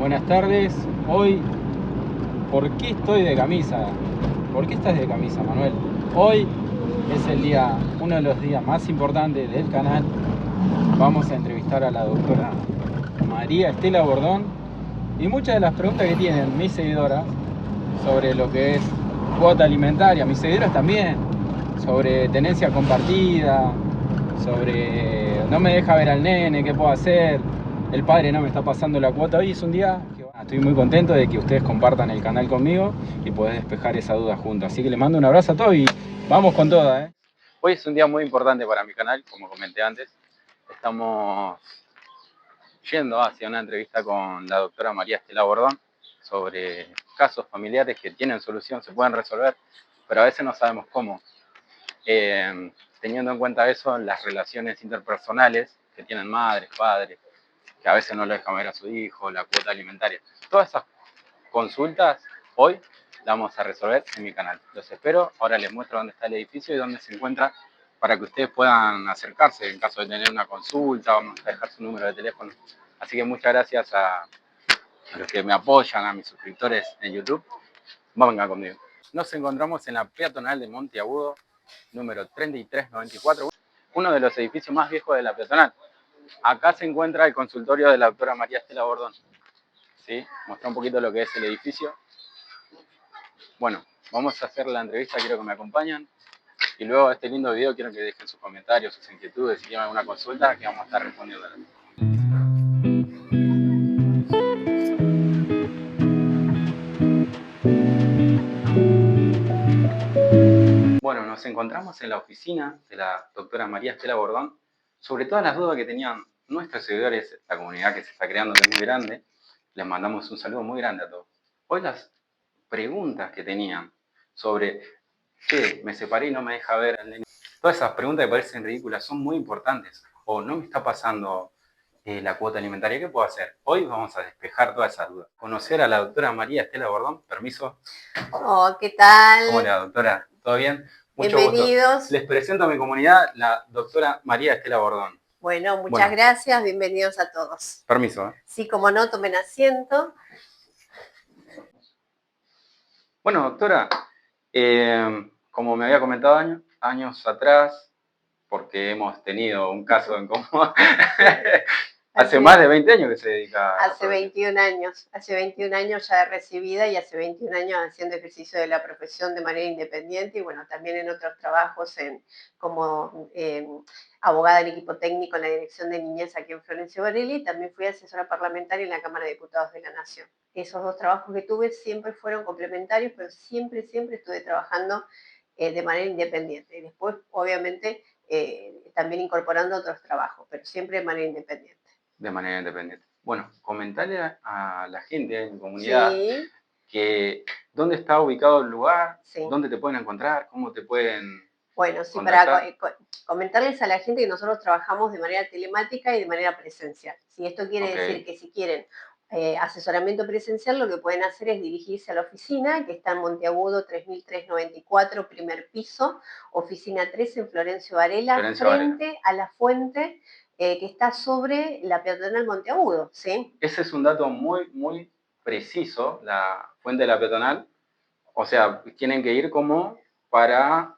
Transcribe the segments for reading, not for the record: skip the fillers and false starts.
Buenas tardes. Hoy, ¿por qué estoy de camisa? ¿Por qué estás de camisa, Manuel? Hoy es uno de los días más importantes del canal. Vamos a entrevistar a la doctora María Estela Bordón y muchas de las preguntas que tienen mis seguidoras sobre lo que es cuota alimentaria, mis seguidoras también, sobre tenencia compartida, sobre no me deja ver al nene, qué puedo hacer, el padre no me está pasando la cuota. Hoy es un día que estoy muy contento de que ustedes compartan el canal conmigo y poder despejar esa duda juntos. Así que les mando un abrazo a todos y vamos con toda. Hoy es un día muy importante para mi canal, como comenté antes. Estamos yendo hacia una entrevista con la doctora María Estela Bordón sobre casos familiares que tienen solución, se pueden resolver, pero a veces no sabemos cómo. Teniendo en cuenta eso, las relaciones interpersonales que tienen madres, padres, que a veces no lo dejan ver a su hijo, la cuota alimentaria. Todas esas consultas hoy las vamos a resolver en mi canal. Los espero. Ahora les muestro dónde está el edificio y dónde se encuentra para que ustedes puedan acercarse en caso de tener una consulta. Vamos a dejar su número de teléfono. Así que muchas gracias a los que me apoyan, a mis suscriptores en YouTube. Vengan conmigo. Nos encontramos en la peatonal de Monteagudo, número 3394, uno de los edificios más viejos de la peatonal. Acá se encuentra el consultorio de la doctora María Estela Bordón. ¿Sí? Mostrar un poquito lo que es el edificio. Bueno, vamos a hacer la entrevista, quiero que me acompañen. Y luego de este lindo video quiero que dejen sus comentarios, sus inquietudes, si tienen alguna consulta, que vamos a estar respondiendo. Bueno, nos encontramos en la oficina de la doctora María Estela Bordón sobre todas las dudas que tenían nuestros seguidores, la comunidad que se está creando, que es muy grande. Les mandamos un saludo muy grande a todos. Hoy las preguntas que tenían sobre ¿qué? Me separé y no me deja ver al nene. Todas esas preguntas que parecen ridículas son muy importantes. O no me está pasando la cuota alimentaria, ¿qué puedo hacer? Hoy vamos a despejar todas esas dudas. Conocer a la doctora María Estela Bordón, permiso. Oh, ¿qué tal? ¿Cómo le va, doctora? ¿Todo bien? Mucho Bienvenidos. Gusto. Les presento a mi comunidad, la doctora María Estela Bordón. Bueno, muchas gracias, bienvenidos a todos. Permiso. Sí, como no, tomen asiento. Bueno, doctora, como me había comentado años atrás, porque hemos tenido un caso en común, hace más de 20 años que se dedica a... Hace 21 años ya recibida y hace 21 años haciendo ejercicio de la profesión de manera independiente y bueno, también en otros trabajos como abogada en equipo técnico en la Dirección de Niñez aquí en Florencio Varela y también fui asesora parlamentaria en la Cámara de Diputados de la Nación. Esos dos trabajos que tuve siempre fueron complementarios, pero siempre estuve trabajando de manera independiente. Y después, obviamente, también incorporando otros trabajos, pero siempre de manera independiente. De manera independiente. Bueno, comentarle a la gente en comunidad que dónde está ubicado el lugar, dónde te pueden encontrar, cómo te pueden... Bueno, sí, para comentarles a la gente que nosotros trabajamos de manera telemática y de manera presencial. Si esto quiere decir que si quieren asesoramiento presencial, lo que pueden hacer es dirigirse a la oficina, que está en Monteagudo 3394, primer piso, oficina 3 en Florencio Varela, frente a la fuente que está sobre la peatonal Monteagudo, ¿sí? Ese es un dato muy preciso, la fuente de la peatonal. O sea, tienen que ir como para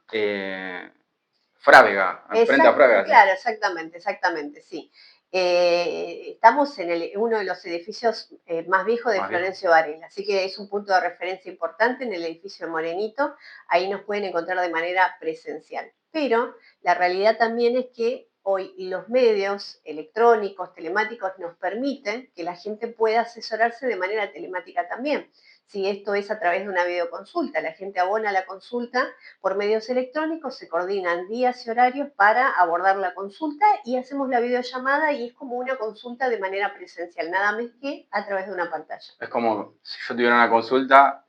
Frávega, frente a Frávega. Claro, exactamente, sí. Estamos en uno de los edificios más viejos de Florencio Varela, así que es un punto de referencia importante en el edificio Morenito. Ahí nos pueden encontrar de manera presencial. Pero la realidad también es que hoy los medios electrónicos, telemáticos, nos permiten que la gente pueda asesorarse de manera telemática también. Si esto es a través de una videoconsulta, la gente abona la consulta por medios electrónicos, se coordinan días y horarios para abordar la consulta y hacemos la videollamada y es como una consulta de manera presencial, nada más que a través de una pantalla. Es como si yo tuviera una consulta,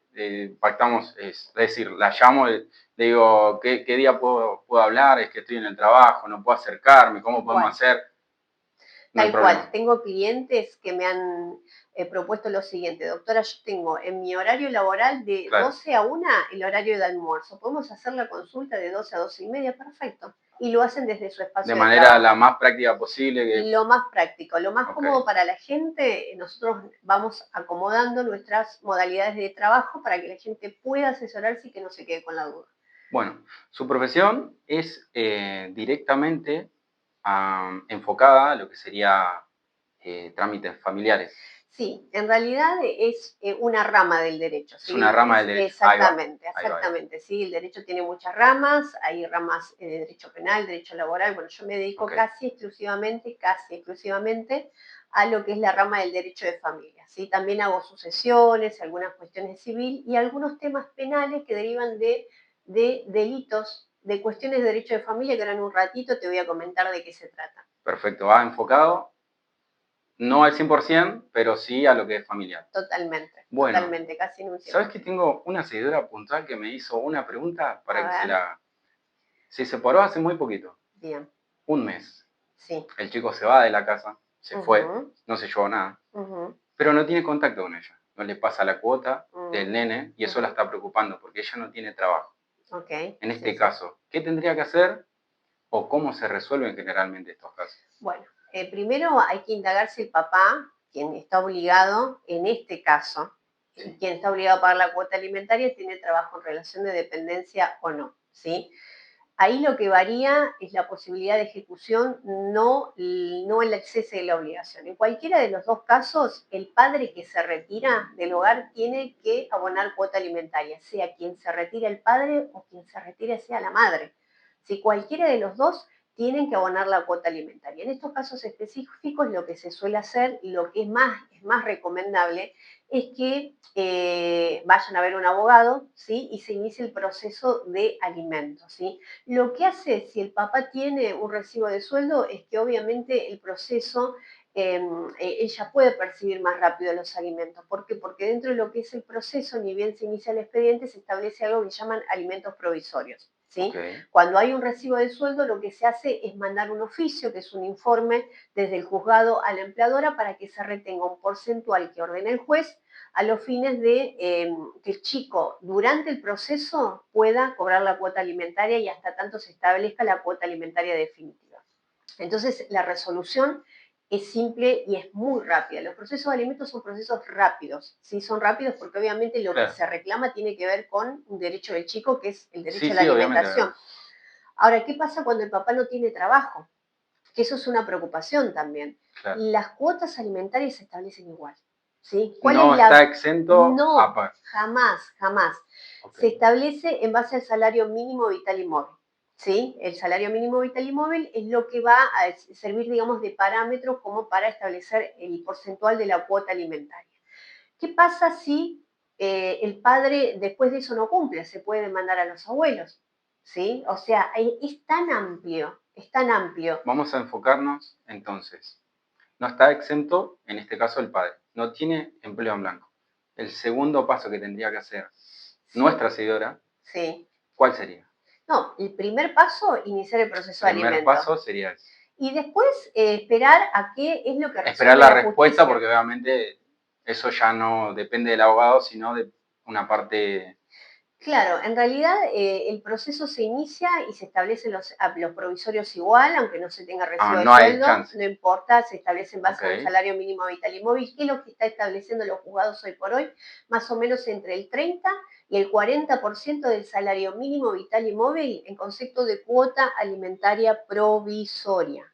pactamos, es decir, la llamo, le digo, ¿qué día puedo hablar? Es que estoy en el trabajo, no puedo acercarme, ¿cómo podemos hacer? no hay Tal cual. problema. Tengo clientes que me han propuesto lo siguiente: doctora, yo tengo en mi horario laboral de Claro. 12 a 1 el horario de almuerzo. ¿Podemos hacer la consulta de 12 a 12 y media? Perfecto. Y lo hacen desde su espacio De de manera trabajo. la más práctica posible. Lo más práctico, lo más Ok. cómodo para la gente. Nosotros vamos acomodando nuestras modalidades de trabajo para que la gente pueda asesorarse y que no se quede con la duda. Bueno, su profesión es directamente enfocada a lo que sería trámites familiares. Sí, en realidad es una rama del derecho. Es ¿sí? una rama del derecho. Exactamente, Ahí va. exactamente. Sí, el derecho tiene muchas ramas, hay ramas de derecho penal, derecho laboral. Bueno, yo me dedico Ok. casi exclusivamente a lo que es la rama del derecho de familia. ¿sí? También hago sucesiones, algunas cuestiones civil y algunos temas penales que derivan de delitos, de cuestiones de derecho de familia, que ahora en un ratito te voy a comentar de qué se trata. Perfecto, va enfocado no al 100%, pero sí a lo que es familiar. Totalmente, Bueno, totalmente, casi en un 100%. ¿Sabes que tengo una seguidora puntual que me hizo una pregunta para que se separó hace muy poquito? Bien. Un mes. Sí. El chico se va de la casa, se fue, no se llevó nada, pero no tiene contacto con ella. No le pasa la cuota del nene y eso la está preocupando porque ella no tiene trabajo. Okay. En este caso, ¿qué tendría que hacer o cómo se resuelven generalmente estos casos? Bueno, primero hay que indagar si el papá, quien está obligado, en este caso, quien está obligado a pagar la cuota alimentaria, tiene trabajo en relación de dependencia o no, ¿sí? Ahí lo que varía es la posibilidad de ejecución, no el exceso de la obligación. En cualquiera de los dos casos, el padre que se retira del hogar tiene que abonar cuota alimentaria, sea quien se retira el padre o quien se retire sea la madre. Si cualquiera de los dos tienen que abonar la cuota alimentaria. En estos casos específicos, lo que se suele hacer, lo que es más recomendable, es que vayan a ver un abogado, ¿sí? Y se inicie el proceso de alimentos, ¿sí? Lo que hace, si el papá tiene un recibo de sueldo, es que obviamente el proceso, ella puede percibir más rápido los alimentos. ¿Por qué? Porque dentro de lo que es el proceso, ni bien se inicia el expediente, se establece algo que llaman alimentos provisorios. ¿sí? Okay. Cuando hay un recibo de sueldo, lo que se hace es mandar un oficio, que es un informe desde el juzgado a la empleadora para que se retenga un porcentual que ordene el juez a los fines de que el chico durante el proceso pueda cobrar la cuota alimentaria y hasta tanto se establezca la cuota alimentaria definitiva. Entonces, la resolución es simple y es muy rápida. Los procesos de alimentos son procesos rápidos, ¿sí? Son rápidos porque obviamente lo que se reclama tiene que ver con un derecho del chico, que es el derecho a la alimentación. Obviamente. Ahora, ¿qué pasa cuando el papá no tiene trabajo? Que eso es una preocupación también. Claro. Las cuotas alimentarias se establecen igual. ¿sí? No está exento. No, jamás. Okay. Se establece en base al salario mínimo vital y móvil. ¿sí? El salario mínimo vital y móvil es lo que va a servir, digamos, de parámetro como para establecer el porcentual de la cuota alimentaria. ¿Qué pasa si el padre después de eso no cumple? Se puede demandar a los abuelos. ¿sí? O sea, es tan amplio, es tan amplio. Vamos a enfocarnos entonces. No está exento, en este caso, el padre. No tiene empleo en blanco. El segundo paso que tendría que hacer nuestra seguidora, ¿cuál sería? No, el primer paso, iniciar el proceso de alimento. El primer paso sería ese. Y después esperar a qué es lo que resuelve esperar la respuesta, porque obviamente eso ya no depende del abogado, sino de una parte. Claro, en realidad el proceso se inicia y se establecen los provisorios igual, aunque no se tenga recibo de sueldo, no importa, se establece en base a un salario mínimo vital y móvil, que es lo que está estableciendo los juzgados hoy por hoy, más o menos entre el 30 y el 40% del salario mínimo vital y móvil en concepto de cuota alimentaria provisoria,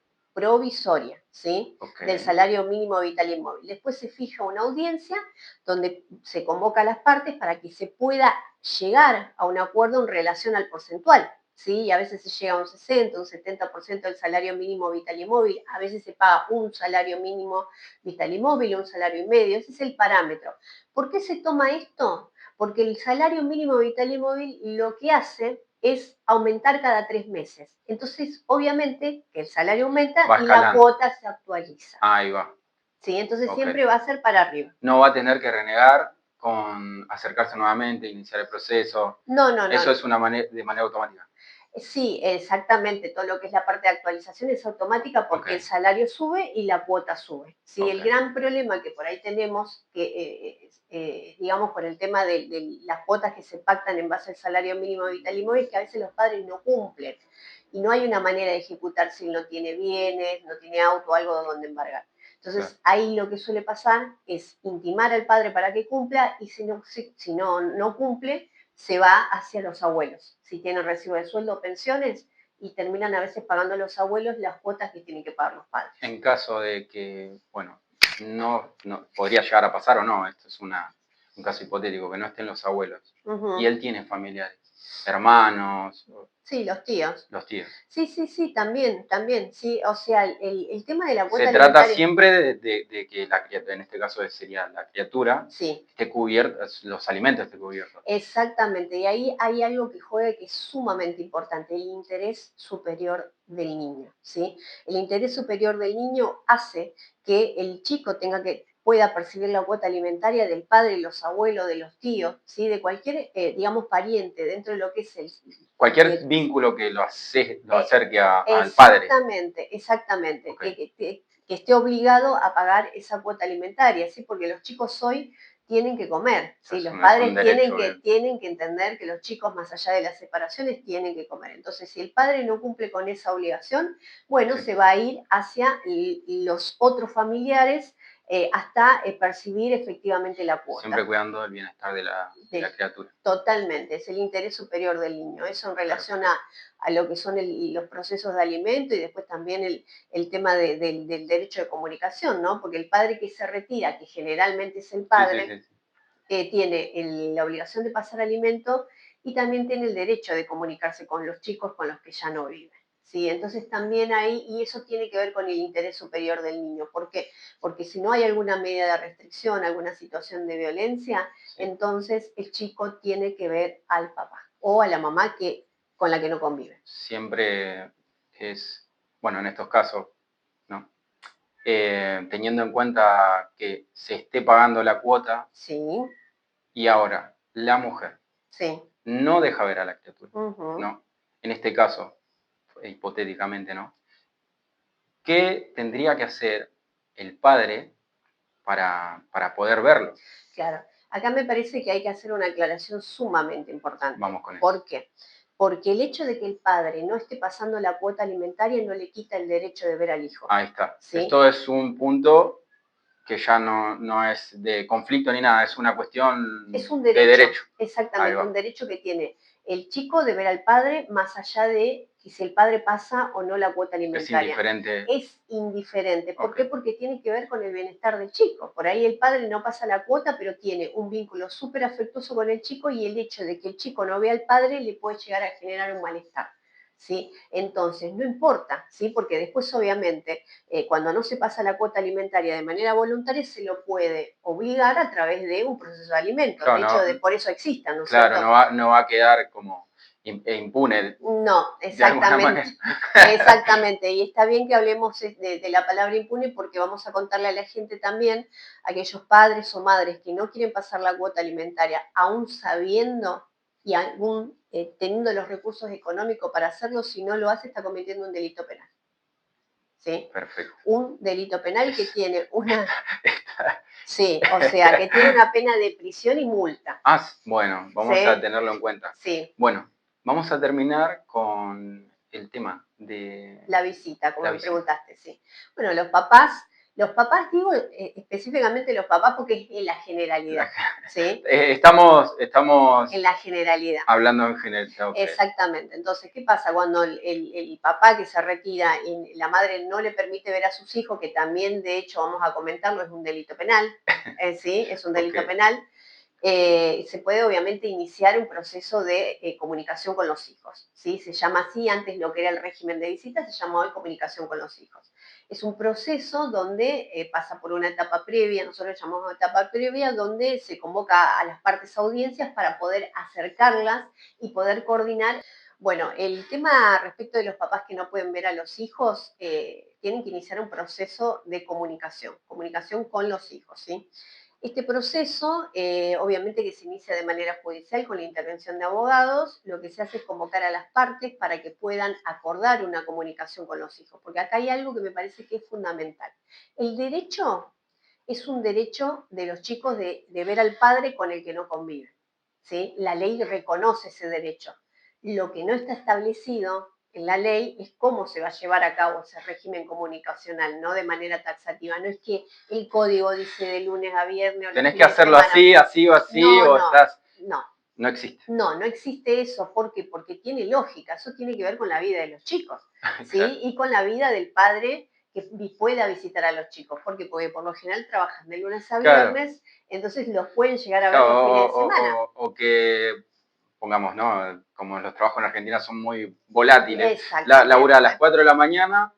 ¿sí? Del salario mínimo vital y móvil. Después se fija una audiencia donde se convoca a las partes para que se pueda llegar a un acuerdo en relación al porcentual. ¿sí? Y a veces se llega a un 60, un 70% del salario mínimo vital y móvil, a veces se paga un salario mínimo vital y móvil, un salario y medio, ese es el parámetro. ¿Por qué se toma esto? Porque el salario mínimo vital y móvil lo que hace es aumentar cada 3 meses. Entonces, obviamente, que el salario aumenta y la cuota se actualiza. Ahí va. ¿sí? Entonces, siempre va a ser para arriba. No va a tener que renegar con acercarse nuevamente, iniciar el proceso. No. Eso es de manera automática. Sí, exactamente. Todo lo que es la parte de actualización es automática porque el salario sube y la cuota sube. ¿Sí? El gran problema que por ahí tenemos, que digamos por el tema de las cuotas que se pactan en base al salario mínimo vital y móvil, es que a veces los padres no cumplen y no hay una manera de ejecutar si no tiene bienes, no tiene auto, algo donde embargar. Entonces, ahí lo que suele pasar es intimar al padre para que cumpla y si no cumple, se va hacia los abuelos, si tienen recibo de sueldo o pensiones, y terminan a veces pagando a los abuelos las cuotas que tienen que pagar los padres. En caso de que, bueno, no podría llegar a pasar o no, esto es un caso hipotético, que no estén los abuelos, y él tiene familiares, hermanos. Sí, los tíos. Los tíos. Sí, también, sí, o sea, el tema de la cuota se alimentaria... trata siempre de que la criatura, en este caso sería la criatura, sí, esté cubierta, los alimentos estén cubiertos. Exactamente, y ahí hay algo que juega que es sumamente importante, el interés superior del niño, ¿sí? El interés superior del niño hace que el chico pueda percibir la cuota alimentaria del padre, de los abuelos, de los tíos, ¿sí? De cualquier, digamos, pariente dentro de lo que es cualquier vínculo que lo acerque al padre. Exactamente, okay. que esté obligado a pagar esa cuota alimentaria, ¿sí? Porque los chicos hoy tienen que comer, ¿sí? Los padres tienen que entender que los chicos, más allá de las separaciones, tienen que comer. Entonces, si el padre no cumple con esa obligación, bueno, se va a ir hacia los otros familiares hasta percibir efectivamente la cuota. Siempre cuidando el bienestar de la criatura. Totalmente, es el interés superior del niño. Eso en relación a lo que son los procesos de alimento y después también el tema del derecho de comunicación, ¿no? Porque el padre que se retira, que generalmente es el padre, tiene la obligación de pasar alimento y también tiene el derecho de comunicarse con los chicos con los que ya no viven. ¿Sí? Entonces también ahí, y eso tiene que ver con el interés superior del niño. ¿Por qué? Porque si no hay alguna medida de restricción, alguna situación de violencia, entonces el chico tiene que ver al papá o a la mamá con la que no convive. Siempre es, bueno, en estos casos, ¿no? Teniendo en cuenta que se esté pagando la cuota, y ahora la mujer no deja ver a la criatura, ¿no? En este caso, hipotéticamente, ¿no? ¿Qué tendría que hacer el padre para poder verlo? Claro, acá me parece que hay que hacer una aclaración sumamente importante. Vamos con eso. ¿Por qué? Porque el hecho de que el padre no esté pasando la cuota alimentaria no le quita el derecho de ver al hijo. Ahí está. ¿Sí? Esto es un punto que ya no es de conflicto ni nada, es una cuestión de derecho. Exactamente, un derecho que tiene el chico de ver al padre más allá de que si el padre pasa o no la cuota alimentaria. Es indiferente. Es indiferente. ¿Por qué? Porque tiene que ver con el bienestar del chico. Por ahí el padre no pasa la cuota, pero tiene un vínculo súper afectuoso con el chico y el hecho de que el chico no vea al padre le puede llegar a generar un malestar. ¿Sí? Entonces, no importa, ¿sí? Porque después obviamente cuando no se pasa la cuota alimentaria de manera voluntaria se lo puede obligar a través de un proceso de alimentos, claro, de hecho por eso existan, ¿no es cierto? Claro, no va a quedar como impune. No, exactamente, y está bien que hablemos de la palabra impune porque vamos a contarle a la gente también, a aquellos padres o madres que no quieren pasar la cuota alimentaria, aún sabiendo y aún teniendo los recursos económicos para hacerlo, si no lo hace está cometiendo un delito penal. ¿Sí? Perfecto. Un delito penal que tiene una... Sí, o sea, que tiene una pena de prisión y multa. Bueno, vamos a tenerlo en cuenta. Sí. Bueno, vamos a terminar con el tema de... La visita, como me preguntaste, sí. Bueno, los papás digo específicamente los papás porque es en la generalidad, ¿sí? Estamos en la generalidad. Hablando en general. Okay. Exactamente. Entonces, ¿qué pasa cuando el papá que se retira y la madre no le permite ver a sus hijos, que también, de hecho, vamos a comentarlo, es un delito penal, ¿sí? Es un delito penal. Se puede obviamente iniciar un proceso de comunicación con los hijos, ¿sí? Se llama así, antes lo que era el régimen de visitas, se llama hoy comunicación con los hijos. Es un proceso donde pasa por una etapa previa, nosotros llamamos etapa previa, donde se convoca a las partes audiencias para poder acercarlas y poder coordinar. Bueno, el tema respecto de los papás que no pueden ver a los hijos, tienen que iniciar un proceso de comunicación con los hijos, ¿sí? Este proceso, obviamente que se inicia de manera judicial con la intervención de abogados, lo que se hace es convocar a las partes para que puedan acordar una comunicación con los hijos, porque acá hay algo que me parece que es fundamental. El derecho es un derecho de los chicos de ver al padre con el que no conviven, ¿sí? La ley reconoce ese derecho. Lo que no está establecido en la ley es cómo se va a llevar a cabo ese régimen comunicacional, no de manera taxativa. No es que el código dice de lunes a viernes. Tenés que hacerlo así, así o así, no, o estás... No. No existe. No existe eso. ¿Por qué? Porque tiene lógica. Eso tiene que ver con la vida de los chicos, ¿sí? Claro. Y con la vida del padre que pueda visitar a los chicos. ¿Por qué? Porque por lo general trabajan de lunes a viernes, claro. Entonces los pueden llegar a ver los fines de semana. O que, pongamos, ¿no? Como los trabajos en Argentina son muy volátiles. Labura a las 4 de la mañana,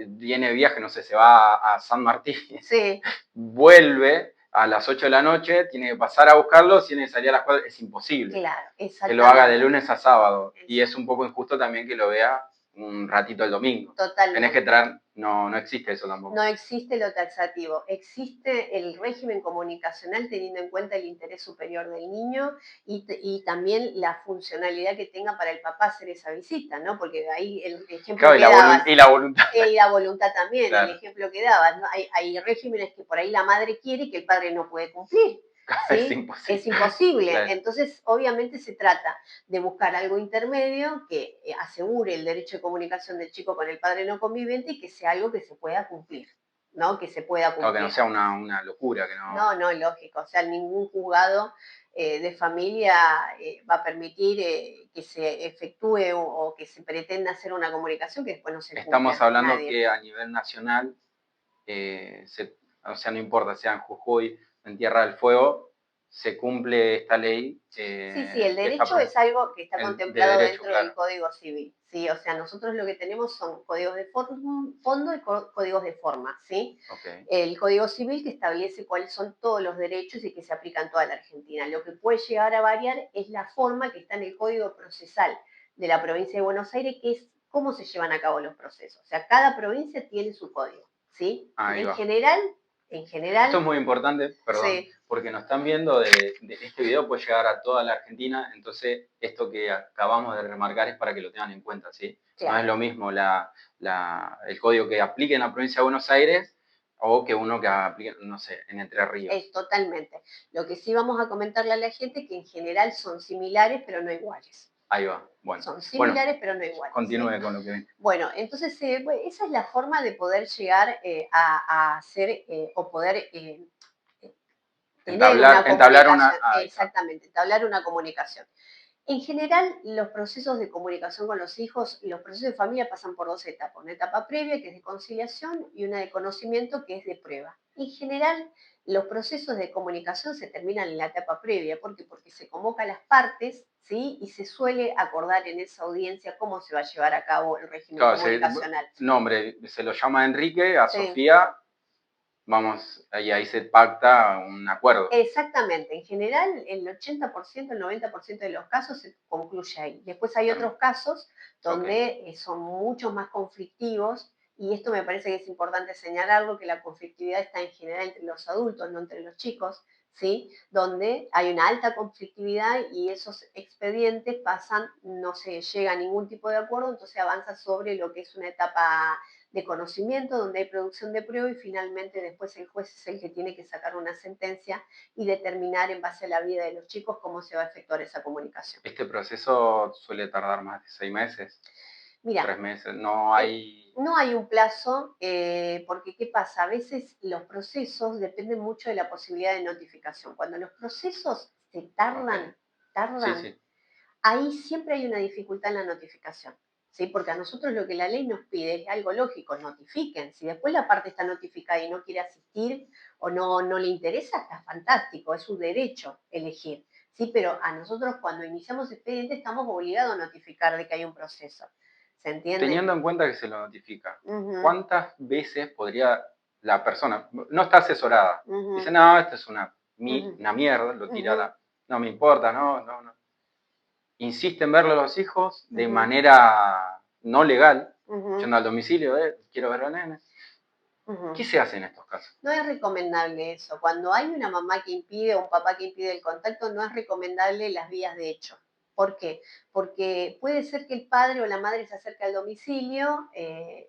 viene viaje, no sé, se va a San Martín, sí. Vuelve a las 8 de la noche, tiene que pasar a buscarlo, tiene que salir a las 4, es imposible. Claro, que lo haga de lunes a sábado. Y es un poco injusto también que lo vea un ratito el domingo. Totalmente. Tenés que traer, no existe eso tampoco. No existe lo taxativo, existe el régimen comunicacional teniendo en cuenta el interés superior del niño y también la funcionalidad que tenga para el papá hacer esa visita, ¿no? Porque ahí el ejemplo que dabas... Y la voluntad. Y la voluntad también, claro. El ejemplo que dabas, ¿no? Hay regímenes que por ahí la madre quiere y que el padre no puede cumplir. ¿Sí? Es imposible. Es imposible. Claro. Entonces, obviamente se trata de buscar algo intermedio que asegure el derecho de comunicación del chico con el padre no conviviente y que sea algo que se pueda cumplir, ¿no? Que se pueda cumplir. Claro, que no sea una locura. Que no, lógico. O sea, ningún juzgado de familia va a permitir que se efectúe o que se pretenda hacer una comunicación que después no se cumple. Estamos hablando que a nivel nacional, o sea, no importa, sea en Jujuy, en Tierra del Fuego, se cumple esta ley. Sí, el derecho es algo que está contemplado dentro del Código Civil. Sí, o sea, nosotros lo que tenemos son códigos de fondo y códigos de forma, ¿sí? Okay. El Código Civil que establece cuáles son todos los derechos y que se aplican en toda la Argentina. Lo que puede llegar a variar es la forma que está en el Código Procesal de la provincia de Buenos Aires, que es cómo se llevan a cabo los procesos. O sea, cada provincia tiene su código, ¿sí? En general... Esto es muy importante, perdón, sí. Porque nos están viendo de este video, puede llegar a toda la Argentina, entonces esto que acabamos de remarcar es para que lo tengan en cuenta, ¿sí? Claro. No es lo mismo el código que aplique en la provincia de Buenos Aires o que uno que aplique, no sé, en Entre Ríos. Es totalmente. Lo que sí vamos a comentarle a la gente que en general son similares, pero no iguales. Ahí va, bueno. Son similares, pero no iguales. Continúe, ¿sí? Con lo que ven. Bueno, entonces esa es la forma de poder llegar a hacer o poder entablar una... exactamente, entablar una comunicación. En general, los procesos de comunicación con los hijos y los procesos de familia pasan por dos etapas. Una etapa previa, que es de conciliación, y una de conocimiento, que es de prueba. En general, los procesos de comunicación se terminan en la etapa previa. ¿Por qué? Porque se convoca a las partes, ¿sí? Y se suele acordar en esa audiencia cómo se va a llevar a cabo el régimen comunicacional. Nombre, se lo llama Enrique, a Sofía... Vamos, y ahí se pacta un acuerdo. Exactamente. En general, el 80%, el 90% de los casos se concluye ahí. Después hay otros casos donde son mucho más conflictivos, y esto me parece que es importante señalarlo, que la conflictividad está en general entre los adultos, no entre los chicos, ¿sí? Donde hay una alta conflictividad y esos expedientes pasan, no se llega a ningún tipo de acuerdo, entonces avanza sobre lo que es una etapa de conocimiento, donde hay producción de prueba y finalmente después el juez es el que tiene que sacar una sentencia y determinar en base a la vida de los chicos cómo se va a efectuar esa comunicación. ¿Este proceso suele tardar más de 6 meses? Mira, 3 meses, no hay... No hay un plazo, porque ¿qué pasa? A veces los procesos dependen mucho de la posibilidad de notificación. Cuando los procesos se tardan, sí. Ahí siempre hay una dificultad en la notificación. ¿Sí? Porque a nosotros lo que la ley nos pide es algo lógico, notifiquen. Si después la parte está notificada y no quiere asistir o no le interesa, está fantástico, es su derecho elegir. ¿Sí? Pero a nosotros cuando iniciamos expediente estamos obligados a notificar de que hay un proceso. ¿Se entiende? Teniendo en cuenta que se lo notifica, ¿cuántas veces podría la persona, no está asesorada, dice, no, esto es una mierda, lo tira, no me importa, no. Insiste en verlo a los hijos de manera no legal, yendo al domicilio, quiero ver a nene. ¿Qué se hace en estos casos? No es recomendable eso. Cuando hay una mamá que impide o un papá que impide el contacto, no es recomendable las vías de hecho. ¿Por qué? Porque puede ser que el padre o la madre se acerque al domicilio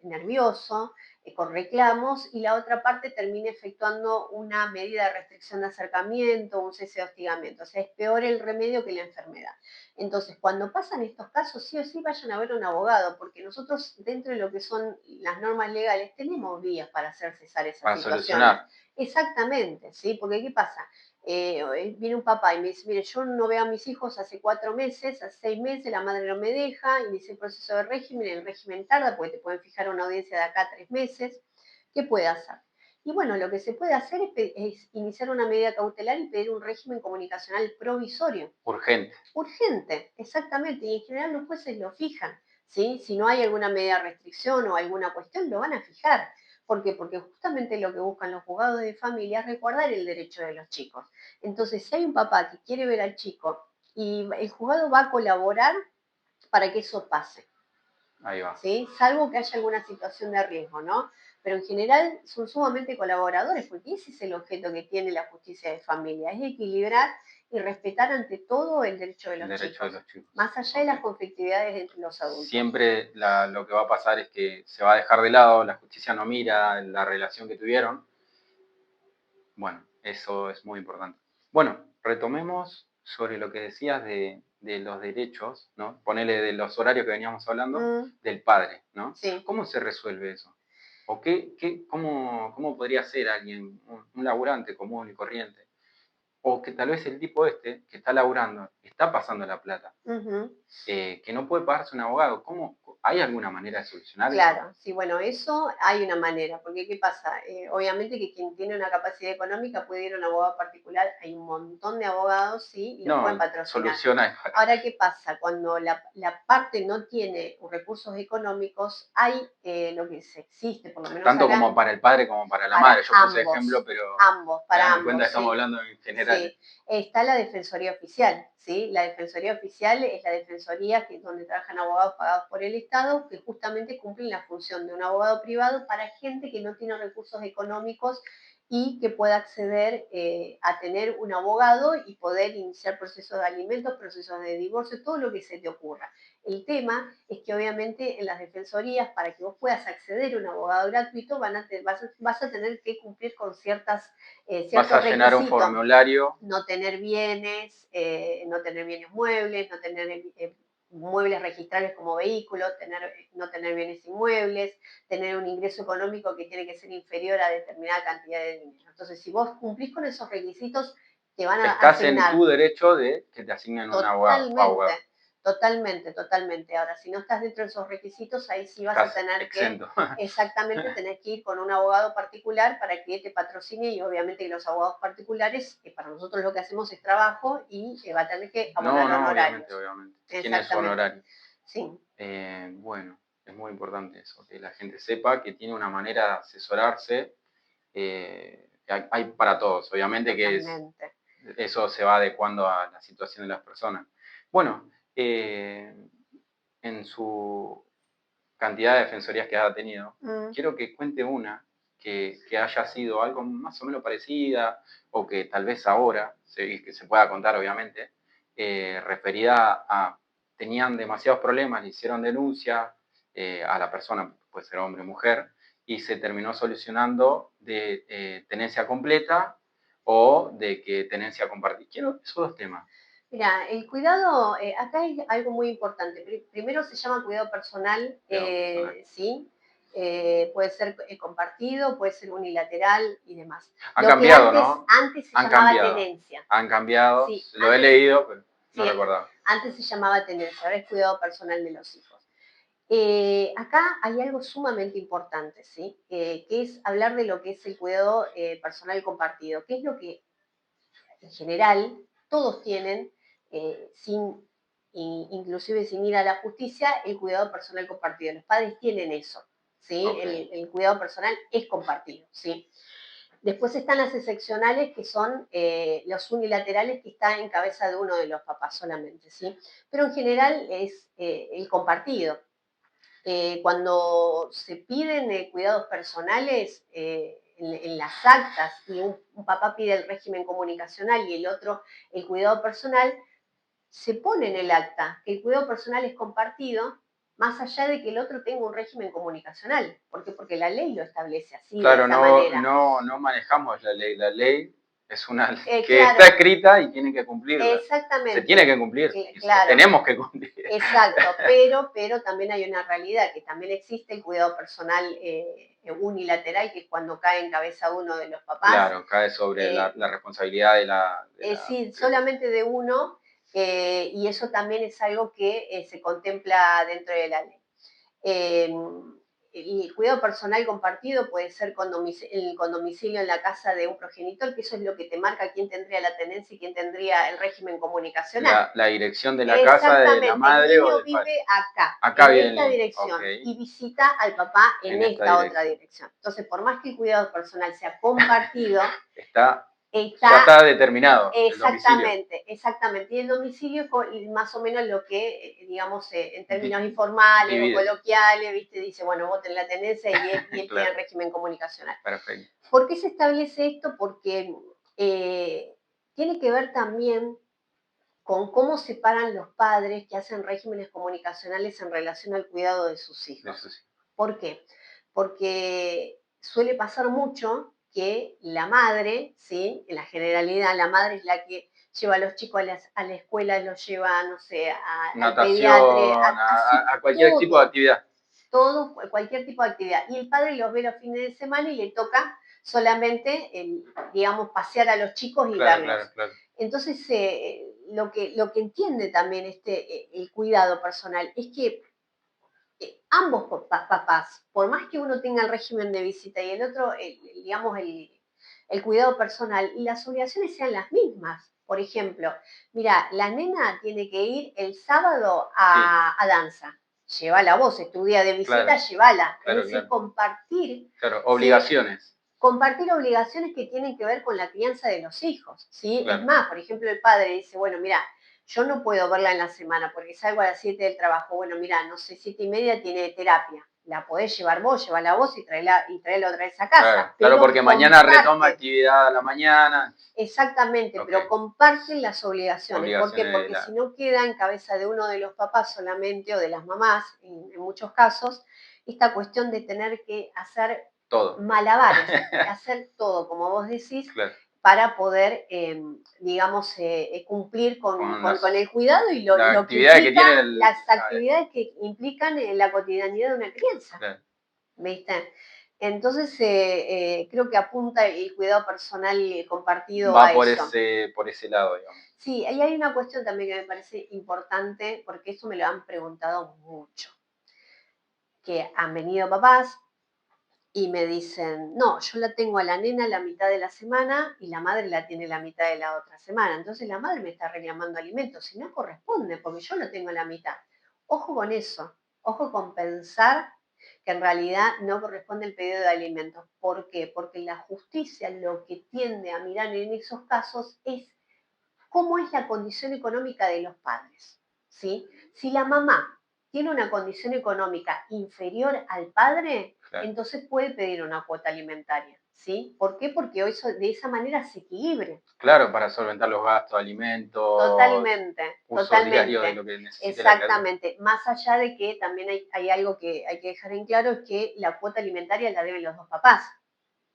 nervioso, con reclamos, y la otra parte termine efectuando una medida de restricción de acercamiento, un cese de hostigamiento. O sea, es peor el remedio que la enfermedad. Entonces, cuando pasan estos casos, sí o sí vayan a ver a un abogado, porque nosotros, dentro de lo que son las normas legales, tenemos vías para hacer cesar esas situaciones. Solucionar. Exactamente, ¿sí? Porque ¿qué pasa? Viene un papá y me dice, mire, yo no veo a mis hijos hace 4 meses, hace 6 meses, la madre no me deja, inicié el proceso de régimen, el régimen tarda porque te pueden fijar una audiencia de acá a 3 meses. ¿Qué puede hacer? Y bueno, lo que se puede hacer es iniciar una medida cautelar y pedir un régimen comunicacional provisorio. Urgente. Urgente, exactamente. Y en general los jueces lo fijan, ¿sí? Si no hay alguna medida de restricción o alguna cuestión, lo van a fijar. ¿Por qué? Porque justamente lo que buscan los juzgados de familia es resguardar el derecho de los chicos. Entonces, si hay un papá que quiere ver al chico y el juzgado va a colaborar para que eso pase. Ahí va. ¿Sí? Salvo que haya alguna situación de riesgo, ¿no? Pero en general son sumamente colaboradores, porque ese es el objeto que tiene la justicia de familia, es equilibrar y respetar ante todo el derecho de los chicos, más allá de las conflictividades entre los adultos. Siempre lo que va a pasar es que se va a dejar de lado, la justicia no mira la relación que tuvieron. Bueno, eso es muy importante. Bueno, retomemos sobre lo que decías de los derechos, ¿no? Ponele de los horarios que veníamos hablando, del padre, ¿no? Sí. ¿Cómo se resuelve eso? ¿O cómo podría ser alguien, un laburante común y corriente? O que tal vez el tipo que está laburando, está pasando la plata, que no puede pagarse un abogado. ¿Hay alguna manera de solucionar eso? Claro, sí, bueno, eso hay una manera, porque ¿qué pasa? Obviamente que quien tiene una capacidad económica puede ir a un abogado particular, hay un montón de abogados, sí, y los pueden patrocinar. Soluciona. Ahora, ¿qué pasa? Cuando la parte no tiene recursos económicos, hay lo que existe, por lo menos tanto acá, como para el padre como para la madre. Yo puse ejemplo, pero para me cuenta que estamos hablando en general. Sí. Está la Defensoría Oficial, ¿sí? La Defensoría Oficial es la defensoría donde trabajan abogados pagados por el Estado, que justamente cumplen la función de un abogado privado para gente que no tiene recursos económicos y que pueda acceder a tener un abogado y poder iniciar procesos de alimentos, procesos de divorcio, todo lo que se te ocurra. El tema es que obviamente en las defensorías, para que vos puedas acceder a un abogado gratuito, vas a tener que cumplir con ciertos vas a llenar un formulario. No tener bienes muebles, no tener muebles registrables como vehículos, no tener bienes inmuebles, tener un ingreso económico que tiene que ser inferior a determinada cantidad de dinero. Entonces, si vos cumplís con esos requisitos, te van a asignar. Estás en tu derecho de que te asignen un abogado. Totalmente. Ahora, si no estás dentro de esos requisitos, ahí sí vas a tener exento. Exactamente, tenés que ir con un abogado particular para que te patrocine, y obviamente que los abogados particulares, para nosotros lo que hacemos es trabajo y va a tener que abonar honorarios. Obviamente. Tiene su honorario. Sí. Bueno, es muy importante eso, que la gente sepa que tiene una manera de asesorarse. Hay para todos, obviamente. Totalmente. Que eso se va adecuando a la situación de las personas. Bueno, en su cantidad de defensorías que ha tenido, quiero que cuente una que haya sido algo más o menos parecida, o que tal vez ahora, que se pueda contar obviamente, referida a tenían demasiados problemas, le hicieron denuncia a la persona, puede ser hombre o mujer, y se terminó solucionando de tenencia completa o de que tenencia compartida. Quiero esos dos temas. Mira, el cuidado, acá hay algo muy importante. Primero se llama cuidado personal, ¿sí? Puede ser compartido, puede ser unilateral y demás. Han cambiado, ¿no? Antes se llamaba tenencia. Han cambiado, sí, lo he leído, pero no sí, recordaba. Antes se llamaba tenencia, ahora es cuidado personal de los hijos. Acá hay algo sumamente importante, ¿sí? Que es hablar de lo que es el cuidado personal compartido, que es lo que en general todos tienen, inclusive sin ir a la justicia, el cuidado personal compartido. Los padres tienen eso, ¿sí? Okay. El cuidado personal es compartido, ¿sí? Después están las excepcionales, que son los unilaterales, que están en cabeza de uno de los papás solamente, ¿sí? Pero en general es el compartido. cuando se piden cuidados personales en las actas y un papá pide el régimen comunicacional y el otro el cuidado personal, se pone en el acta que el cuidado personal es compartido, más allá de que el otro tenga un régimen comunicacional. ¿Por qué? Porque la ley lo establece así, claro, de esa manera. no manejamos la ley. La ley es una que claro, está escrita y tiene que cumplirla. Exactamente. Se tiene que cumplir. Claro. Tenemos que cumplir. Exacto, pero también hay una realidad, que también existe el cuidado personal unilateral, que es cuando cae en cabeza uno de los papás. Claro, cae sobre la responsabilidad de la... sí, solamente de uno, y eso también es algo que se contempla dentro de la ley. El cuidado personal compartido puede ser con domicilio en la casa de un progenitor, que eso es lo que te marca quién tendría la tenencia y quién tendría el régimen comunicacional. La dirección de la casa de la madre el niño o del vive padre. acá vive en esta dirección, okay. y visita al papá en esta otra dirección. Entonces, por más que el cuidado personal sea compartido, ya está determinado. Exactamente. Y el domicilio es más o menos lo que, digamos, en términos informales o coloquiales, ¿viste? Dice, bueno, vos tenés la tenencia y él claro. Tiene el régimen comunicacional. Perfecto. ¿Por qué se establece esto? Porque tiene que ver también con cómo separan los padres que hacen regímenes comunicacionales en relación al cuidado de sus hijos. ¿Por qué? Porque suele pasar mucho que la madre, ¿sí? En la generalidad, la madre es la que lleva a los chicos a la escuela, los lleva, no sé, al pediatra, a cualquier todo, tipo de actividad. Todo, cualquier tipo de actividad. Y el padre los ve los fines de semana y le toca solamente, digamos, pasear a los chicos y verlos. Claro. Entonces, lo que entiende también el cuidado personal es que ambos papás, por más que uno tenga el régimen de visita y el otro, digamos, el cuidado personal, y las obligaciones sean las mismas. Por ejemplo, mira, la nena tiene que ir el sábado a danza. Llévala vos, es tu día de visita, llévala. Es decir, compartir. Claro, obligaciones. ¿Sí? Compartir obligaciones que tienen que ver con la crianza de los hijos, ¿sí? Claro. Es más, por ejemplo, el padre dice, bueno, mira, yo no puedo verla en la semana porque salgo a las 7 del trabajo. Bueno, mira, no sé, 7:30 tiene terapia. La podés llevar vos, llévala vos y traela otra vez a casa. Claro, porque mañana retoma actividad a la mañana. Exactamente, pero comparten las obligaciones. ¿Por qué? Porque si no queda en cabeza de uno de los papás solamente o de las mamás, en muchos casos, esta cuestión de tener que hacer todo. Malabares, hacer todo, como vos decís, para poder, digamos, cumplir con el cuidado y lo que implica, las actividades que implican en la cotidianidad de una crianza. ¿Viste? Entonces, creo que apunta el cuidado personal compartido va a eso. Por ese lado, digamos. Sí, ahí hay una cuestión también que me parece importante, porque eso me lo han preguntado mucho. Que han venido papás y me dicen, no, yo la tengo a la nena la mitad de la semana y la madre la tiene la mitad de la otra semana. Entonces la madre me está reclamando alimentos y no corresponde porque yo la tengo a la mitad. Ojo con eso, ojo con pensar que en realidad no corresponde el pedido de alimentos. ¿Por qué? Porque la justicia lo que tiende a mirar en esos casos es cómo es la condición económica de los padres, ¿sí? Si la mamá tiene una condición económica inferior al padre, entonces puede pedir una cuota alimentaria, ¿sí? ¿Por qué? Porque eso, de esa manera se equilibre. Claro, para solventar los gastos, alimentos. Totalmente. Diario de lo que necesite. Exactamente. Más allá de que también hay algo que hay que dejar en claro, es que la cuota alimentaria la deben los dos papás.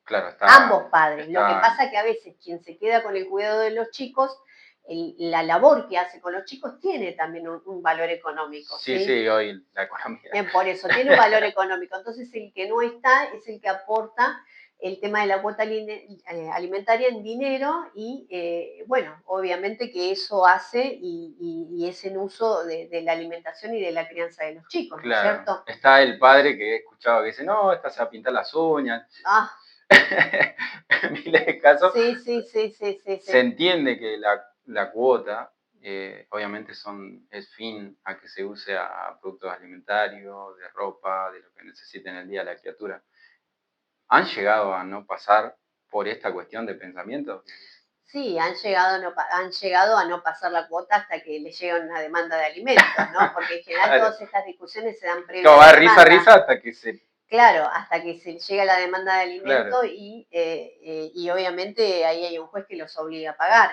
Claro, ambos padres. Lo que pasa es que a veces quien se queda con el cuidado de los chicos, la labor que hace con los chicos tiene también un valor económico. Sí, hoy la economía. Por eso, tiene un valor económico. Entonces, el que no está es el que aporta el tema de la cuota alimentaria en dinero y, bueno, obviamente que eso hace y es en uso de la alimentación y de la crianza de los chicos, ¿no es cierto? Está el padre que he escuchado que dice, no, esta se va a pintar las uñas. Miles de casos. Sí. Se entiende que la cuota, obviamente es fin a que se use a productos alimentarios, de ropa, de lo que necesite en el día la criatura. ¿Han llegado a no pasar por esta cuestión de pensamiento? Sí, han llegado a no pasar la cuota hasta que le llega una demanda de alimentos, ¿no? Porque en general todas estas discusiones se dan previo a la risa hasta que se... Claro, hasta que se llega la demanda de alimento, claro. Y obviamente ahí hay un juez que los obliga a pagar.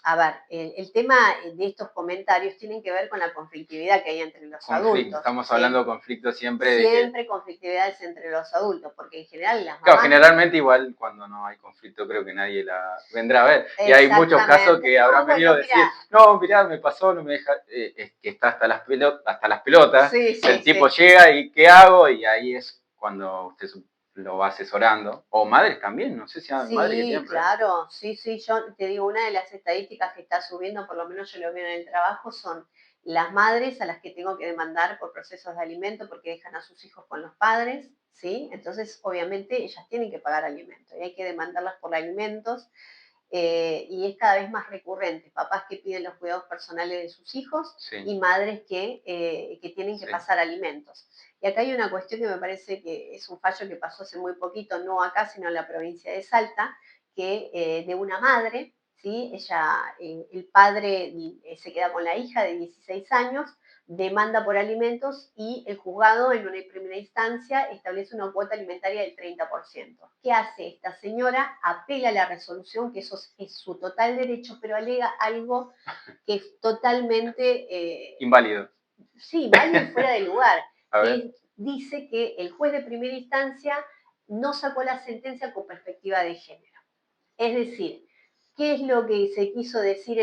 A ver, el tema de estos comentarios tienen que ver con la conflictividad que hay entre los adultos. Estamos hablando de conflictos siempre. Siempre conflictividades entre los adultos, porque en general las mamás... Claro, generalmente igual cuando no hay conflicto creo que nadie la vendrá a ver. Y hay muchos casos que habrán venido a decir, no, mirá, me pasó, no me deja... es que está hasta las pelotas. Sí, el tipo llega y ¿qué hago? Y ahí es cuando usted lo va asesorando. O madres también, no sé si hay madres que tienen... Claro, sí, yo te digo, una de las estadísticas que está subiendo, por lo menos yo lo veo en el trabajo, son las madres a las que tengo que demandar por procesos de alimento porque dejan a sus hijos con los padres, ¿sí? Entonces, obviamente, ellas tienen que pagar alimentos y hay que demandarlas por alimentos. Y es cada vez más recurrente, papás que piden los cuidados personales de sus hijos y madres que tienen que pasar alimentos. Y acá hay una cuestión que me parece que es un fallo que pasó hace muy poquito, no acá, sino en la provincia de Salta, que de una madre, ¿sí? El padre se queda con la hija de 16 años, demanda por alimentos y el juzgado en una primera instancia establece una cuota alimentaria del 30%. ¿Qué hace esta señora? Apela a la resolución, que eso es su total derecho, pero alega algo que es totalmente... inválido. Sí, válido y fuera de lugar. Que dice que el juez de primera instancia no sacó la sentencia con perspectiva de género. Es decir, ¿qué es lo que se quiso decir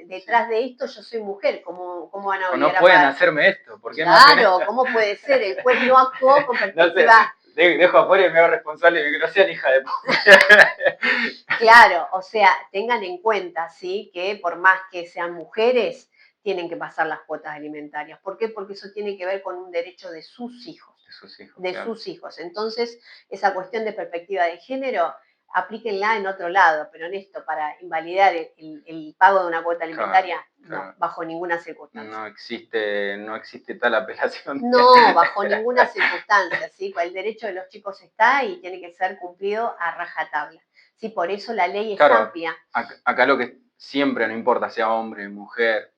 detrás de esto? Yo soy mujer, ¿cómo van a obligar no pueden hacerme esto? ¿Por qué claro, ¿cómo puede ser? El juez no actuó con perspectiva... No sé, dejo afuera y me hago responsable de que no sean hija de puta. Claro, o sea, tengan en cuenta, ¿sí? Que por más que sean mujeres, tienen que pasar las cuotas alimentarias. ¿Por qué? Porque eso tiene que ver con un derecho de sus hijos. Sus hijos. Entonces, esa cuestión de perspectiva de género, aplíquenla en otro lado, pero en esto, para invalidar el pago de una cuota alimentaria, no, bajo ninguna circunstancia. No existe tal apelación. No, bajo ninguna circunstancia, ¿sí? El derecho de los chicos está y tiene que ser cumplido a rajatabla. Sí, por eso la ley es amplia. Acá lo que siempre, no importa sea hombre o mujer,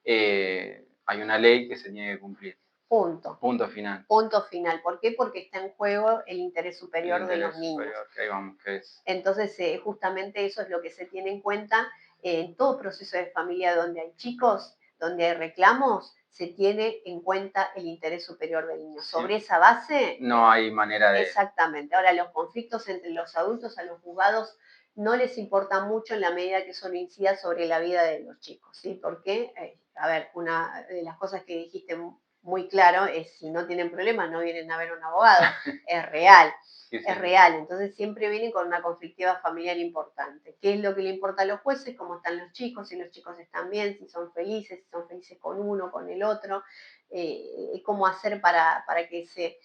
hay una ley que se tiene que cumplir. Punto final. Punto final. ¿Por qué? Porque está en juego el interés superior de los niños. Ahí vamos, ¿qué es? Entonces, justamente eso es lo que se tiene en cuenta en todo proceso de familia donde hay chicos, donde hay reclamos, se tiene en cuenta el interés superior del niño. Sobre esa base... No hay manera de... Exactamente. Ahora, los conflictos entre los adultos a los juzgados no les importa mucho en la medida que eso no incida sobre la vida de los chicos, ¿sí? Porque, a ver, una de las cosas que dijiste muy claro es si no tienen problemas no vienen a ver un abogado, es real. Es real, entonces siempre vienen con una conflictiva familiar importante. ¿Qué es lo que le importa a los jueces? ¿Cómo están los chicos? Si los chicos están bien, si son felices con uno, con el otro, cómo hacer para que se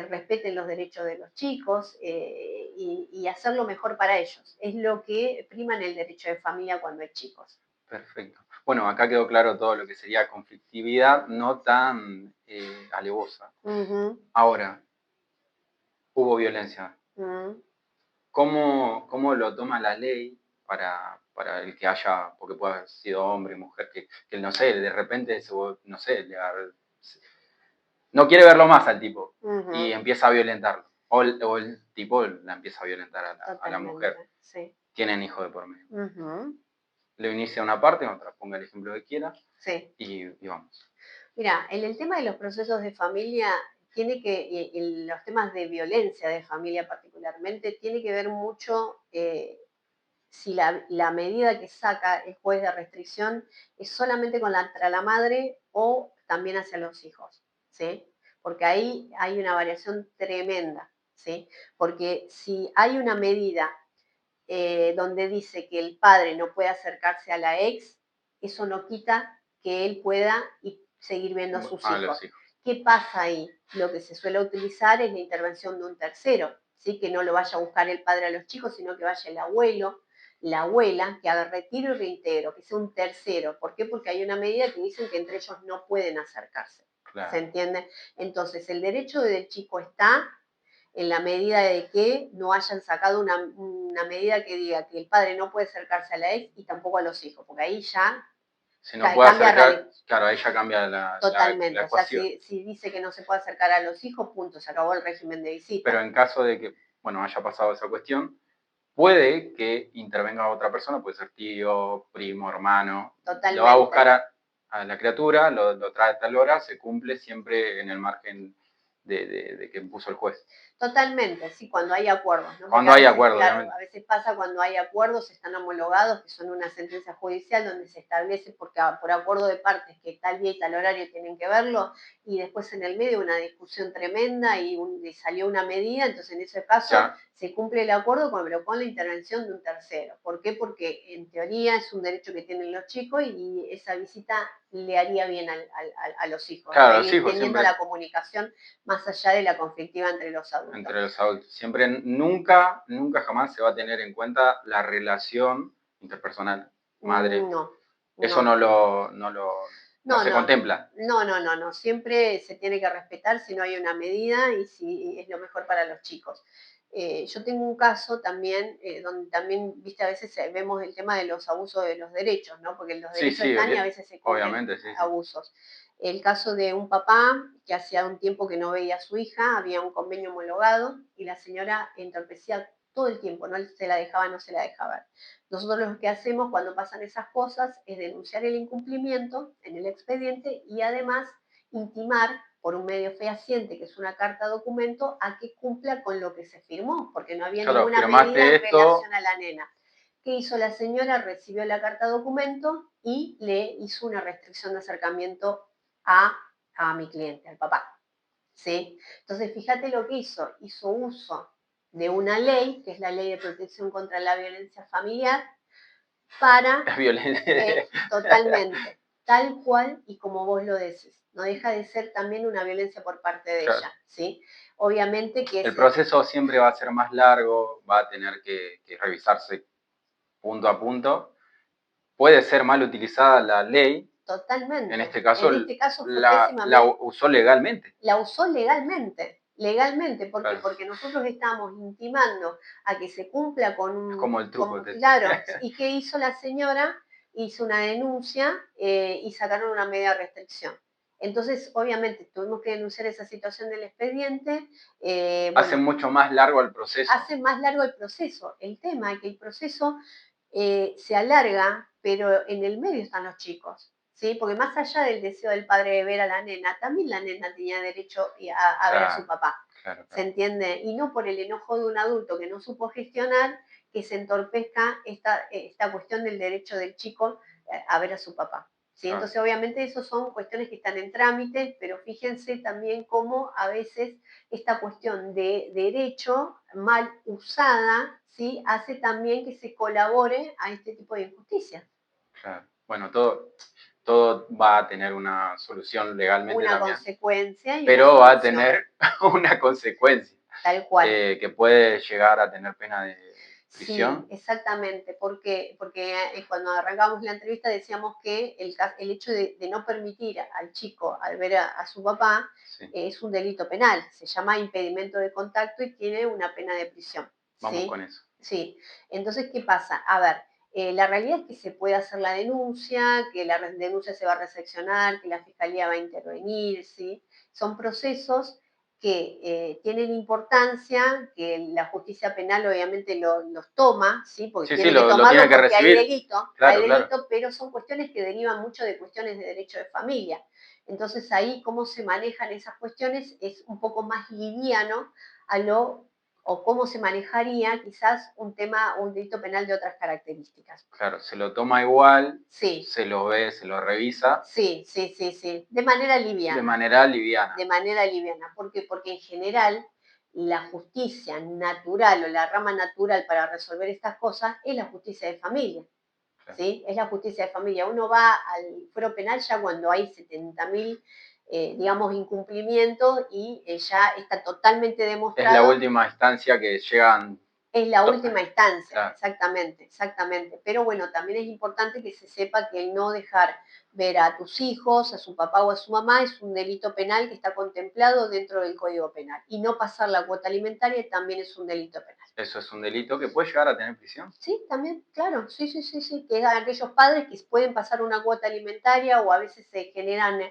respeten los derechos de los chicos y hacerlo mejor para ellos. Es lo que prima en el derecho de familia cuando hay chicos. Perfecto. Bueno, acá quedó claro todo lo que sería conflictividad no tan alevosa. Ahora, hubo violencia. ¿Cómo lo toma la ley para el que haya, porque puede haber sido hombre, mujer, que no sé, de repente, no sé, no quiere verlo más al tipo y empieza a violentarlo? O el tipo la empieza a violentar a la mujer. Sí. Tienen hijos de por medio. Lo inicia una parte, otra, ponga el ejemplo que quiera. Sí. Y vamos. Mira, en el tema de los procesos de familia, los temas de violencia de familia particularmente, tiene que ver mucho si la medida que saca el juez de restricción es solamente contra la madre o también hacia los hijos, ¿sí? Porque ahí hay una variación tremenda, ¿sí? Porque si hay una medida donde dice que el padre no puede acercarse a la ex, eso no quita que él pueda seguir viendo a sus hijos. ¿Qué pasa ahí? Lo que se suele utilizar es la intervención de un tercero, ¿sí? Que no lo vaya a buscar el padre a los chicos, sino que vaya el abuelo, la abuela, que haga retiro y reintegro, que sea un tercero. ¿Por qué? Porque hay una medida que dicen que entre ellos no pueden acercarse. Claro. ¿Se entiende? Entonces, el derecho del chico está, en la medida de que no hayan sacado una medida que diga que el padre no puede acercarse a la ex y tampoco a los hijos, porque ahí ya si no puede acercar, claro, ahí ya cambia la totalmente. la ecuación. O sea, si dice que no se puede acercar a los hijos, punto, se acabó el régimen de visita. Pero en caso de que, bueno, haya pasado esa cuestión, puede que intervenga otra persona, puede ser tío, primo, hermano. Totalmente. Lo va a buscar a la criatura, lo trae a tal hora, se cumple siempre en el margen de que puso el juez. Totalmente, sí, cuando hay acuerdos, ¿no? Cuando hay acuerdos, claro, obviamente. A veces pasa cuando hay acuerdos, están homologados, que son una sentencia judicial donde se establece por acuerdo de partes que tal día y tal horario tienen que verlo, y después en el medio una discusión tremenda y salió una medida, entonces en ese caso se cumple el acuerdo pero con la intervención de un tercero. ¿Por qué? Porque en teoría es un derecho que tienen los chicos y esa visita le haría bien a los hijos, claro, los hijos teniendo siempre la comunicación más allá de la conflictiva entre los adultos. Entre los adultos. Siempre, nunca jamás se va a tener en cuenta la relación interpersonal, madre. No. Eso no se contempla. No. Siempre se tiene que respetar si no hay una medida y si es lo mejor para los chicos. Yo tengo un caso también donde también, viste, a veces vemos el tema de los abusos de los derechos, ¿no? Porque los derechos están y a veces se cumplen abusos. El caso de un papá que hacía un tiempo que no veía a su hija, había un convenio homologado y la señora entorpecía todo el tiempo, no se la dejaba. Nosotros lo que hacemos cuando pasan esas cosas es denunciar el incumplimiento en el expediente y además intimar por un medio fehaciente, que es una carta documento, a que cumpla con lo que se firmó, porque no había ninguna medida en relación a la nena. ¿Qué hizo la señora? Recibió la carta documento y le hizo una restricción de acercamiento a mi cliente, al papá. ¿Sí? Entonces, fíjate lo que hizo uso de una ley, que es la Ley de Protección contra la Violencia Familiar, para totalmente, tal cual y como vos lo decís. No deja de ser también una violencia por parte de ella, ¿sí? Obviamente que el proceso siempre va a ser más largo, va a tener que revisarse punto a punto. Puede ser mal utilizada la ley. Totalmente. En este caso la usó legalmente. La usó legalmente. ¿Por qué? Porque nosotros estamos intimando a que se cumpla con un... Es como el truco. Claro. ¿Y qué hizo la señora? Hizo una denuncia y sacaron una medida de restricción. Entonces, obviamente, tuvimos que denunciar esa situación del expediente. Hace mucho más largo el proceso. Hace más largo el proceso. El tema es que el proceso se alarga, pero en el medio están los chicos. ¿Sí? Porque más allá del deseo del padre de ver a la nena, también la nena tenía derecho a ver a su papá. Claro. ¿Se entiende? Y no por el enojo de un adulto que no supo gestionar, que se entorpezca esta cuestión del derecho del chico a ver a su papá. ¿Sí? Entonces, obviamente, esas son cuestiones que están en trámite, pero fíjense también cómo a veces esta cuestión de derecho mal usada, ¿sí? Hace también que se colabore a este tipo de injusticias. Claro. Bueno, todo va a tener una solución legalmente una también. Consecuencia y pero va a tener una consecuencia. Tal cual. Que puede llegar a tener pena de prisión. Sí, exactamente, porque cuando arrancamos la entrevista decíamos que el hecho de no permitir al chico al ver a su papá es un delito penal, se llama impedimento de contacto y tiene una pena de prisión. Vamos con eso. Sí, entonces, ¿qué pasa? A ver, la realidad es que se puede hacer la denuncia, que la denuncia se va a recepcionar, que la fiscalía va a intervenir, ¿sí? Son procesos que tienen importancia, que la justicia penal obviamente los toma, ¿sí? Porque tiene que tomarlo porque hay delito, pero son cuestiones que derivan mucho de cuestiones de derecho de familia. Entonces ahí cómo se manejan esas cuestiones es un poco más liviano o cómo se manejaría quizás un delito penal de otras características. Claro, se lo toma igual, sí. Se lo ve, se lo revisa. Sí, de manera liviana. De manera liviana. ¿Por qué? Porque en general la justicia natural o la rama natural para resolver estas cosas es la justicia de familia. Claro. ¿Sí? Es la justicia de familia. Uno va al fuero penal ya cuando hay 70.000 digamos, incumplimientos y ya está totalmente demostrado. Es la última instancia que llegan Es la última instancia, claro. exactamente, exactamente. Pero bueno, también es importante que se sepa que el no dejar ver a tus hijos, a su papá o a su mamá, es un delito penal que está contemplado dentro del Código Penal. Y no pasar la cuota alimentaria también es un delito penal. Eso es un delito que puede llegar a tener prisión. Sí, también, claro, sí, que aquellos padres que pueden pasar una cuota alimentaria o a veces se generan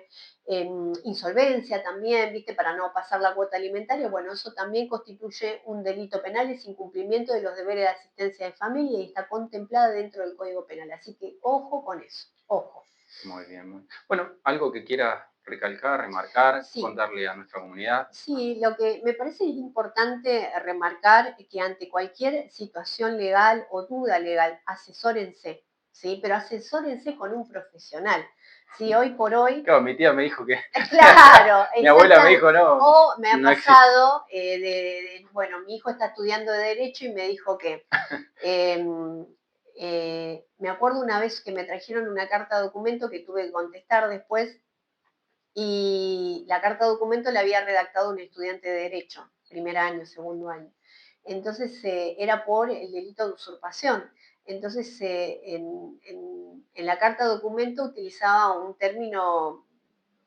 insolvencia también, ¿viste? Para no pasar la cuota alimentaria, bueno, eso también constituye un delito penal, es incumplimiento de los deberes de asistencia de familia y está contemplada dentro del Código Penal. Así que ojo con eso, ojo. Muy bien, muy bien. Bueno, algo que quieras recalcar, remarcar, Sí. Contarle a nuestra comunidad. Sí, lo que me parece importante remarcar es que ante cualquier situación legal o duda legal, asesórense, ¿sí? Pero asesórense con un profesional. Sí, hoy por hoy. Claro, mi tía me dijo que. Claro, mi abuela me dijo no. O me ha no pasado, bueno, mi hijo está estudiando Derecho y me dijo que. Me acuerdo una vez que me trajeron una carta de documento que tuve que contestar después y la carta de documento la había redactado un estudiante de Derecho, primer año, segundo año. Entonces era por el delito de usurpación. Entonces en la carta de documento utilizaba un término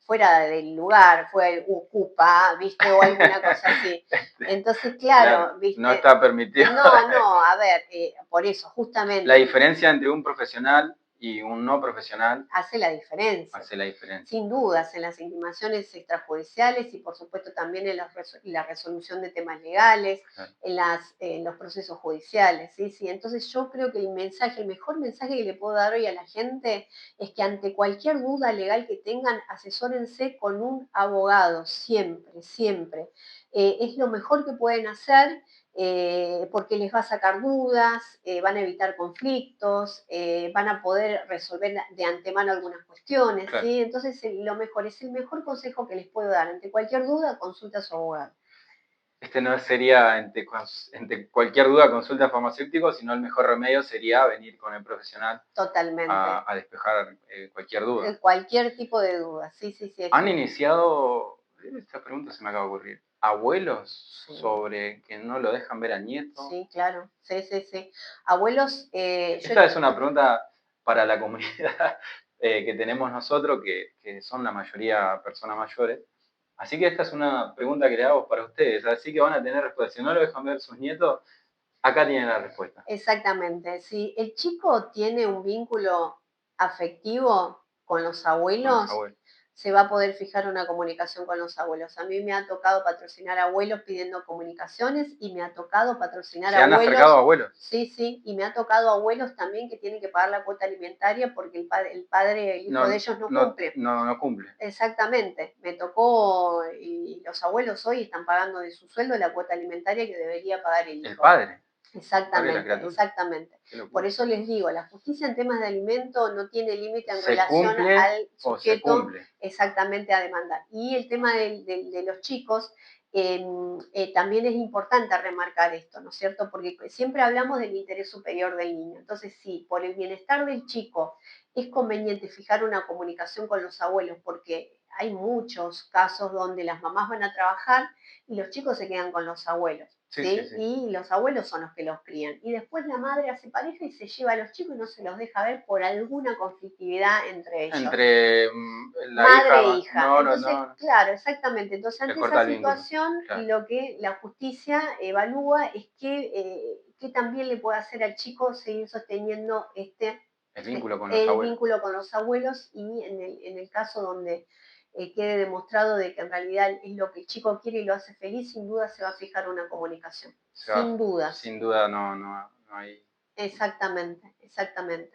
fuera del lugar, fue ocupa, ¿viste? O alguna cosa así. Entonces, claro, ¿viste? No está permitido. No, a ver, por eso, justamente. La diferencia entre un profesional y un no profesional hace la diferencia. Hace la diferencia. Sin dudas, en las intimaciones extrajudiciales y por supuesto también en la resolución de temas legales, claro. En los procesos judiciales. ¿Sí? Sí, entonces yo creo que el mejor mensaje que le puedo dar hoy a la gente es que ante cualquier duda legal que tengan, asesórense con un abogado, siempre, siempre. Es lo mejor que pueden hacer. Porque les va a sacar dudas, van a evitar conflictos, van a poder resolver de antemano algunas cuestiones, claro. ¿Sí? Entonces lo mejor, es el mejor consejo que les puedo dar. Ante cualquier duda, consulta a su abogado. No sería ante cualquier duda consulta farmacéutico, sino el mejor remedio sería venir con el profesional. Totalmente. A despejar cualquier duda. Cualquier tipo de duda, sí. ¿Han iniciado, esta pregunta se me acaba de ocurrir, abuelos sobre que no lo dejan ver al nieto? Sí, claro, sí. Abuelos... Esta es una pregunta para la comunidad que tenemos nosotros, que son la mayoría personas mayores. Así que esta es una pregunta que le hago para ustedes, así que van a tener respuesta. Si no lo dejan ver sus nietos, acá tienen la respuesta. Exactamente, si el chico tiene un vínculo afectivo con los abuelos, se va a poder fijar una comunicación con los abuelos. A mí me ha tocado patrocinar abuelos pidiendo comunicaciones y me ha tocado patrocinar abuelos. ¿Se han acercado abuelos? Sí, y me ha tocado abuelos también que tienen que pagar la cuota alimentaria porque el hijo de ellos no cumple. No cumple. Exactamente, me tocó y los abuelos hoy están pagando de su sueldo la cuota alimentaria que debería pagar el hijo. El padre. Exactamente. Por eso les digo, la justicia en temas de alimento no tiene límite en relación al sujeto exactamente a demandar. Y el tema de los chicos, también es importante remarcar esto, ¿no es cierto? Porque siempre hablamos del interés superior del niño. Entonces, sí, por el bienestar del chico es conveniente fijar una comunicación con los abuelos, porque hay muchos casos donde las mamás van a trabajar y los chicos se quedan con los abuelos. ¿Sí? Y los abuelos son los que los crían. Y después la madre hace pareja y se lleva a los chicos y no se los deja ver por alguna conflictividad entre ellos. Entre la madre e hija. Entonces, claro, exactamente. Entonces, ante esa situación, lo que la justicia evalúa es que también le puede hacer al chico seguir sosteniendo el vínculo con los abuelos y en el caso donde quede demostrado de que en realidad es lo que el chico quiere y lo hace feliz, sin duda se va a fijar una comunicación. Sin duda. Sin duda no hay... Exactamente.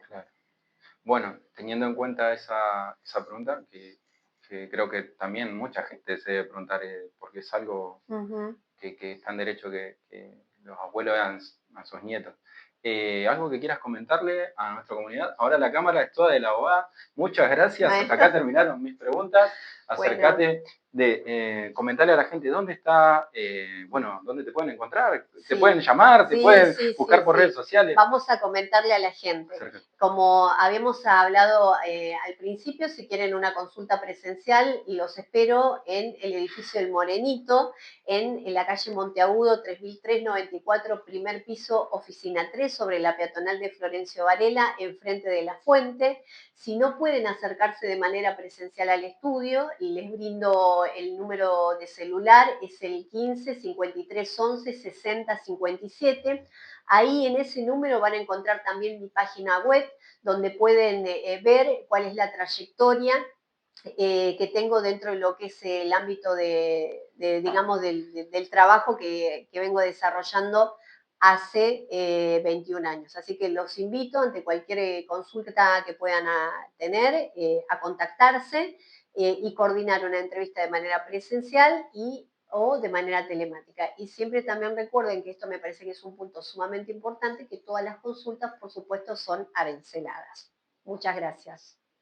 Claro. Bueno, teniendo en cuenta esa pregunta, que creo que también mucha gente se debe preguntar, porque es algo que está en derecho que los abuelos vean a sus nietos. ¿Algo que quieras comentarle a nuestra comunidad? Ahora la cámara es toda de la abogada. Muchas gracias. Hasta acá terminaron mis preguntas. Acércate. de comentarle a la gente dónde está, bueno, dónde te pueden encontrar, te pueden llamar, te pueden buscar por redes sociales. Vamos a comentarle a la gente. Como habíamos hablado al principio, si quieren una consulta presencial, los espero en el edificio El Morenito, en la calle Monteagudo 3394, primer piso, oficina 3, sobre la peatonal de Florencio Varela, enfrente de la fuente. Si no pueden acercarse de manera presencial al estudio, les brindo el número de celular, es el 15 53 11 60 57. Ahí en ese número van a encontrar también mi página web, donde pueden ver cuál es la trayectoria que tengo dentro de lo que es el ámbito digamos, del trabajo que vengo desarrollando hace 21 años. Así que los invito, ante cualquier consulta que puedan tener, a contactarse y coordinar una entrevista de manera presencial o de manera telemática. Y siempre también recuerden que esto me parece que es un punto sumamente importante, que todas las consultas, por supuesto, son aranceladas. Muchas gracias.